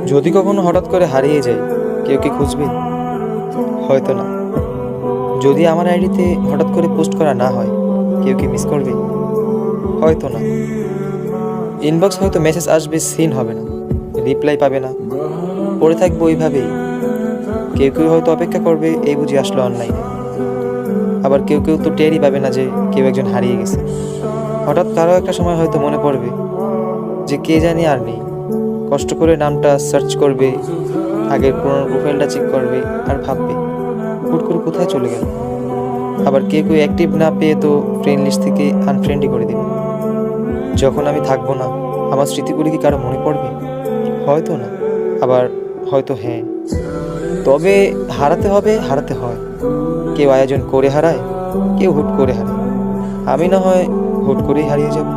যদি কখনো হঠাৎ করে হারিয়ে যাই, কেউ কি খুঁজবে? হয়তো না। যদি আমার আইডিতে হঠাৎ করে পোস্ট করা না হয়, কেউ কি মিস করবে? হয়তো না। ইনবক্স হয়তো মেসেজ আসবে, সিন হবে না, রিপ্লাই পাবে না, পড়ে থাকবো ওইভাবেই। কেউ কেউ হয়তো অপেক্ষা করবে, এই বুঝি আসলো অনলাইনে। আবার কেউ কেউ তো টেরই পাবে না যে কেউ একজন হারিয়ে গেছে। হঠাৎ কারো একটা সময় হয়তো মনে পড়বে যে কে জানি আর নেই। কষ্ট করে নামটা সার্চ করবে, আগের পুরোনো প্রোফাইলটা চেক করবে, আর ভাববে হুট করে কোথায় চলে গেল। আবার কেউ কেউ অ্যাক্টিভ না পেয়ে তো ফ্রেন্ড লিস্ট থেকে আনফ্রেন্ডই করে দেবে। যখন আমি থাকবো না, আমার স্মৃতিগুলি কি কারো মনে পড়বে? হয়তো না, আবার হয়তো হ্যাঁ। তবে হারাতে হবে, হারাতে হয়। কেউ আয়োজন করে হারায়, কেউ হুট করে হারায়। আমি না হয় হুট করেই হারিয়ে যাব।